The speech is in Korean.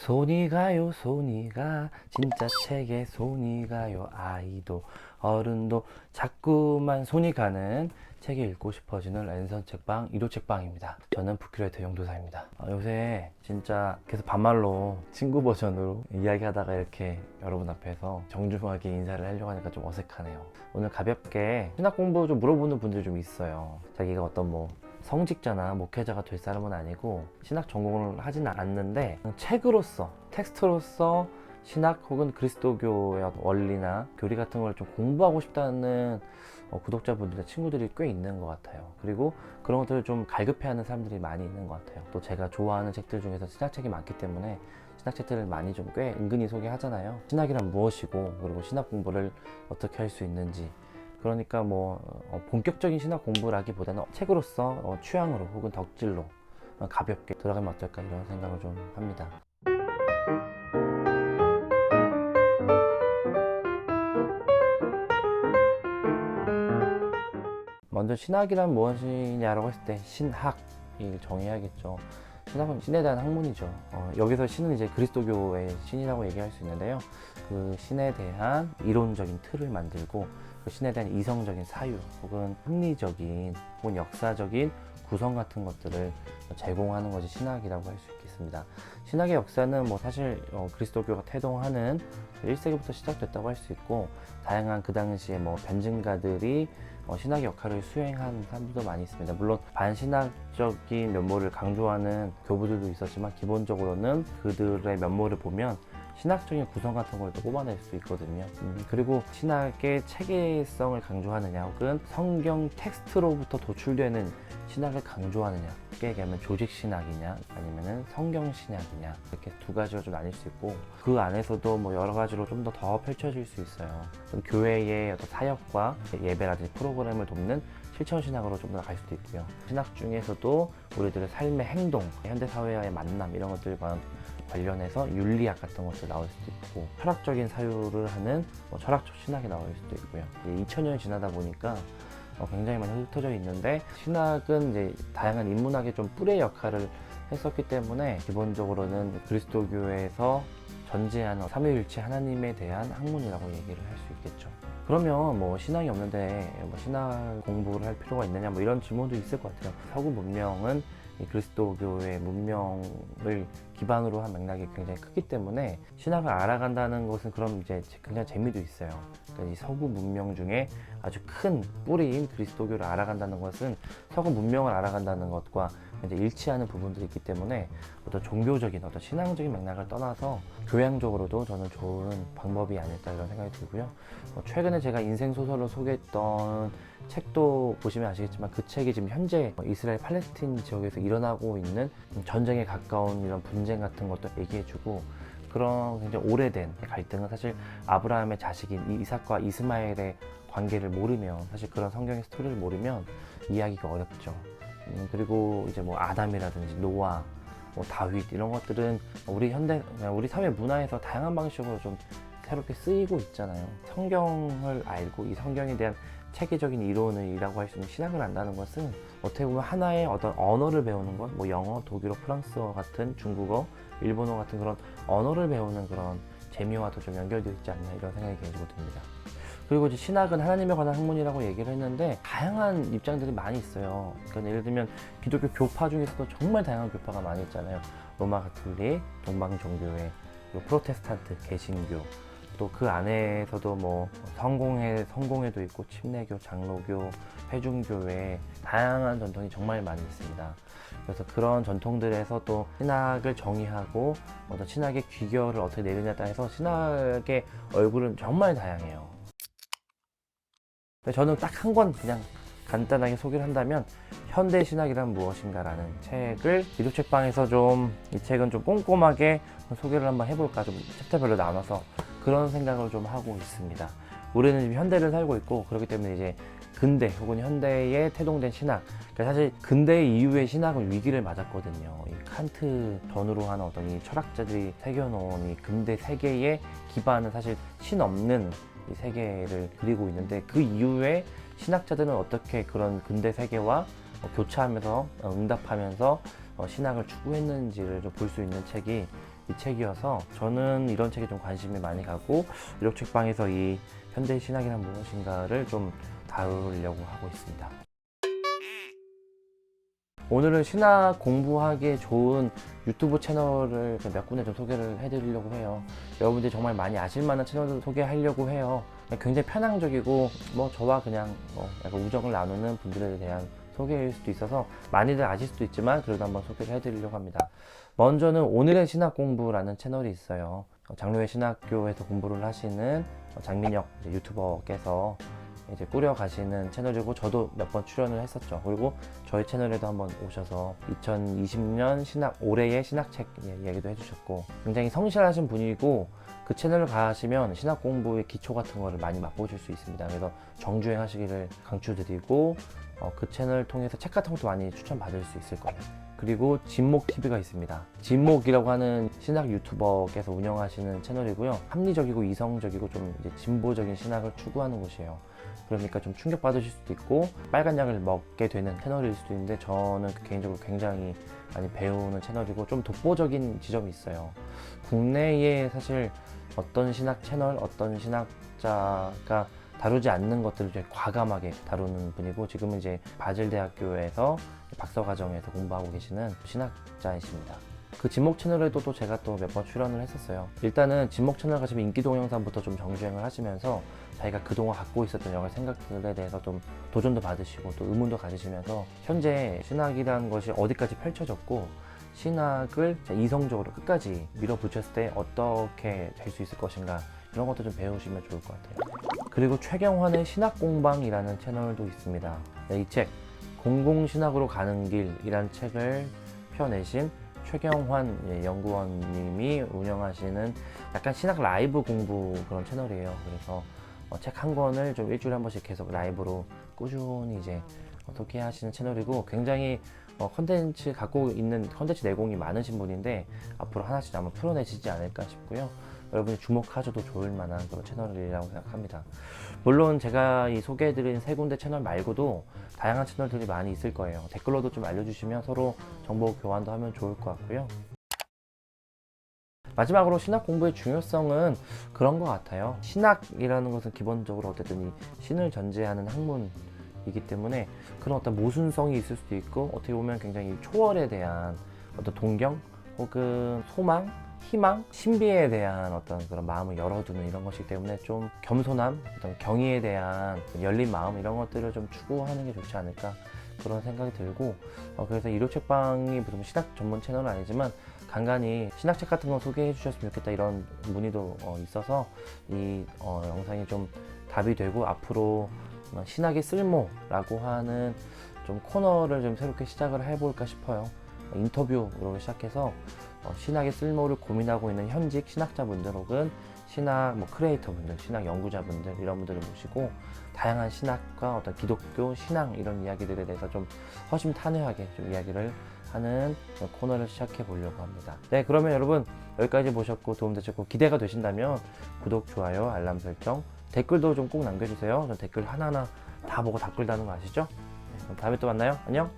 손이 가요 손이 가 진짜 책에 손이 가요. 아이도 어른도 자꾸만 손이 가는 책이 읽고 싶어지는 랜선 책방 1호 책방입니다. 저는 부큐레이터 용도사입니다. 요새 진짜 계속 반말로 친구 버전으로 이야기하다가 이렇게 여러분 앞에서 정중하게 인사를 하려고 하니까 좀 어색하네요. 오늘 가볍게 신학 공부 좀 물어보는 분들이 좀 있어요. 자기가 어떤 성직자나 목회자가 될 사람은 아니고 신학 전공을 하지는 않는데 책으로서 텍스트로서 신학 혹은 그리스도교의 원리나 교리 같은 걸 좀 공부하고 싶다는 구독자분들의 친구들이 꽤 있는 것 같아요. 그리고 그런 것들을 좀 갈급해하는 사람들이 많이 있는 것 같아요. 또 제가 좋아하는 책들 중에서 신학책이 많기 때문에 신학책들을 많이 좀 꽤 은근히 소개하잖아요. 신학이란 무엇이고 그리고 신학 공부를 어떻게 할 수 있는지, 그러니까 본격적인 신학 공부라기보다는 책으로서 취향으로 혹은 덕질로 가볍게 들어가면 어떨까 이런 생각을 좀 합니다. 먼저 신학이란 무엇이냐라고 했을 때 신학을 정의해야겠죠. 신학은 신에 대한 학문이죠. 여기서 신은 이제 그리스도교의 신이라고 얘기할 수 있는데요. 그 신에 대한 이론적인 틀을 만들고 그 신에 대한 이성적인 사유 혹은 합리적인 혹은 역사적인 구성 같은 것들을 제공하는 것이 신학이라고 할 수 있겠습니다. 신학의 역사는 사실 그리스도교가 태동하는 1세기부터 시작됐다고 할 수 있고, 다양한 그 당시에 변증가들이 신학의 역할을 수행한 사람들도 많이 있습니다. 물론 반신학적인 면모를 강조하는 교부들도 있었지만 기본적으로는 그들의 면모를 보면 신학적인 구성 같은 걸 또 뽑아낼 수 있거든요. 그리고 신학의 체계성을 강조하느냐 혹은 성경 텍스트로부터 도출되는 신학을 강조하느냐, 쉽게 얘기하면 조직신학이냐 아니면 성경신학이냐, 이렇게 두 가지로 좀 나뉠 수 있고, 그 안에서도 여러 가지로 좀 더 펼쳐질 수 있어요. 교회의 어떤 사역과 예배라든지 프로그램을 돕는 실천신학으로 좀 더 갈 수도 있고요. 신학 중에서도 우리들의 삶의 행동, 현대사회와의 만남 이런 것들과 관련해서 윤리학 같은 것도 나올 수도 있고, 철학적인 사유를 하는 철학적 신학이 나올 수도 있고요. 2000년이 지나다 보니까 굉장히 많이 흩어져 있는데, 신학은 이제 다양한 인문학의 좀 뿔의 역할을 했었기 때문에 기본적으로는 그리스도교에서 전제하는 삼위일체 하나님에 대한 학문이라고 얘기를 할 수 있겠죠. 그러면 신학이 없는데 신학 공부를 할 필요가 있느냐 이런 질문도 있을 것 같아요. 서구 문명은 이 그리스도교의 문명을 기반으로 한 맥락이 굉장히 크기 때문에 신학을 알아간다는 것은 그럼 이제 굉장히 재미도 있어요. 그러니까 이 서구 문명 중에 아주 큰 뿌리인 그리스도교를 알아간다는 것은 서구 문명을 알아간다는 것과 이제 일치하는 부분들이 있기 때문에 어떤 종교적인 어떤 신앙적인 맥락을 떠나서 교양적으로도 저는 좋은 방법이 아닐까 이런 생각이 들고요. 최근에 제가 인생 소설로 소개했던 책도 보시면 아시겠지만 그 책이 지금 현재 이스라엘 팔레스틴 지역에서 일어나고 있는 전쟁에 가까운 이런 분쟁 같은 것도 얘기해주고, 그런 굉장히 오래된 갈등은 사실 아브라함의 자식인 이삭과 이스마엘의 관계를 모르면, 사실 그런 성경의 스토리를 모르면 이해하기가 어렵죠. 그리고 이제 아담이라든지 노아, 다윗 이런 것들은 우리 사회 문화에서 다양한 방식으로 좀 새롭게 쓰이고 있잖아요. 성경을 알고 이 성경에 대한 체계적인 이론이라고 할 수 있는 신학을 안다는 것은 어떻게 보면 하나의 어떤 언어를 배우는 것, 영어, 독일어, 프랑스어 같은 중국어, 일본어 같은 그런 언어를 배우는 그런 재미와도 좀 연결되어 있지 않나 이런 생각이 개인적으로 듭니다. 그리고 이제 신학은 하나님에 관한 학문이라고 얘기를 했는데 다양한 입장들이 많이 있어요. 그러니까 예를 들면 기독교 교파 중에서도 정말 다양한 교파가 많이 있잖아요. 로마 가톨릭, 동방종교회, 그리고 프로테스탄트, 개신교, 또 그 안에서도 성공회도 있고 침례교, 장로교, 회중교회, 다양한 전통이 정말 많이 있습니다. 그래서 그런 전통들에서 또 신학을 정의하고 어떤 신학의 귀결을 어떻게 내리냐에 따라서 신학의 얼굴은 정말 다양해요. 저는 딱 한 권 그냥 간단하게 소개를 한다면 현대 신학이란 무엇인가라는 책을 기독 책방에서 이 책은 좀 꼼꼼하게 소개를 한번 해볼까, 좀 챕터별로 나눠서 그런 생각을 좀 하고 있습니다. 우리는 지금 현대를 살고 있고, 그렇기 때문에 이제 근대 혹은 현대에 태동된 신학, 그러니까 사실 근대 이후의 신학은 위기를 맞았거든요. 이 칸트 전후로 하는 어떤 이 철학자들이 새겨놓은 이 근대 세계의 기반은 사실 신 없는 이 세계를 그리고 있는데, 그 이후에 신학자들은 어떻게 그런 근대 세계와 교차하면서 응답하면서 신학을 추구했는지를 좀 볼 수 있는 책이 이 책이어서 저는 이런 책에 좀 관심이 많이 가고 이력책방에서 이 현대 신학이란 무엇인가를 좀 다루려고 하고 있습니다. 오늘은 신학 공부하기에 좋은 유튜브 채널을 몇 군데 좀 소개를 해드리려고 해요. 여러분들이 정말 많이 아실 만한 채널을 소개하려고 해요. 굉장히 편향적이고 저와 그냥 약간 우정을 나누는 분들에 대한 소개일 수도 있어서 많이들 아실 수도 있지만 그래도 한번 소개를 해드리려고 합니다. 먼저는 오늘의 신학 공부라는 채널이 있어요. 장로회 신학교에서 공부를 하시는 장민혁 유튜버께서 이제 꾸려가시는 채널이고 저도 몇 번 출연을 했었죠. 그리고 저희 채널에도 한번 오셔서 2020년 올해의 신학책 얘기도 해주셨고 굉장히 성실하신 분이고 그 채널을 가시면 신학 공부의 기초 같은 거를 많이 맛보실 수 있습니다. 그래서 정주행 하시기를 강추드리고 그 채널 통해서 책 같은 것도 많이 추천받을 수 있을 거예요. 그리고 진목TV가 있습니다. 진목이라고 하는 신학 유튜버께서 운영하시는 채널이고요. 합리적이고 이성적이고 좀 이제 진보적인 신학을 추구하는 곳이에요. 그러니까 좀 충격받으실 수도 있고 빨간 약을 먹게 되는 채널일 수도 있는데 저는 개인적으로 굉장히 많이 배우는 채널이고 좀 독보적인 지점이 있어요. 국내에 사실 어떤 신학 채널, 어떤 신학자가 다루지 않는 것들을 이제 과감하게 다루는 분이고 지금은 이제 바질대학교에서 박사과정에서 공부하고 계시는 신학자이십니다. 그 진목 채널에도 또 제가 또 몇 번 출연을 했었어요. 일단은 진목 채널 가시면 인기 동영상부터 좀 정주행을 하시면서 자기가 그동안 갖고 있었던 여러 생각들에 대해서 좀 도전도 받으시고 또 의문도 가지시면서 현재 신학이라는 것이 어디까지 펼쳐졌고 신학을 이성적으로 끝까지 밀어붙였을 때 어떻게 될 수 있을 것인가 이런 것도 좀 배우시면 좋을 것 같아요. 그리고 최경환의 신학공방이라는 채널도 있습니다. 이 책 공공신학으로 가는 길이라는 책을 펴내신 최경환 연구원님이 운영하시는 약간 신학 라이브 공부 그런 채널이에요. 그래서 책 한 권을 좀 일주일에 한 번씩 계속 라이브로 꾸준히 이제 소개하시는 채널이고 굉장히 컨텐츠 갖고 있는 컨텐츠 내공이 많으신 분인데 앞으로 하나씩 아마 풀어내시지 않을까 싶고요. 여러분이 주목하셔도 좋을 만한 그런 채널이라고 생각합니다. 물론 제가 이 소개해드린 세 군데 채널 말고도 다양한 채널들이 많이 있을 거예요. 댓글로도 좀 알려주시면 서로 정보 교환도 하면 좋을 것 같고요. 마지막으로 신학 공부의 중요성은 그런 것 같아요. 신학이라는 것은 기본적으로 어쨌든 이 신을 전제하는 학문이기 때문에 그런 어떤 모순성이 있을 수도 있고 어떻게 보면 굉장히 초월에 대한 어떤 동경 혹은 소망, 희망, 신비에 대한 어떤 그런 마음을 열어두는 이런 것이기 때문에 좀 겸손함, 어떤 경의에 대한 열린 마음 이런 것들을 좀 추구하는 게 좋지 않을까 그런 생각이 들고 그래서 이력책방이 무슨 신학 전문 채널은 아니지만 간간히 신학책 같은 거 소개해 주셨으면 좋겠다 이런 문의도 있어서 이 영상이 좀 답이 되고 앞으로 신학의 쓸모라고 하는 좀 코너를 좀 새롭게 시작을 해볼까 싶어요. 인터뷰로 시작해서 신학의 쓸모를 고민하고 있는 현직 신학자분들 혹은 신학 크리에이터분들, 신학 연구자분들 이런 분들을 모시고 다양한 신학과 어떤 기독교 신앙 이런 이야기들에 대해서 좀 허심탄회하게 좀 이야기를 하는 코너를 시작해 보려고 합니다. 네, 그러면 여러분 여기까지 보셨고 도움되셨고 기대가 되신다면 구독, 좋아요, 알람 설정, 댓글도 좀 꼭 남겨주세요. 저 댓글 하나하나 다 보고 답글 다는 거 아시죠? 네, 그럼 다음에 또 만나요. 안녕.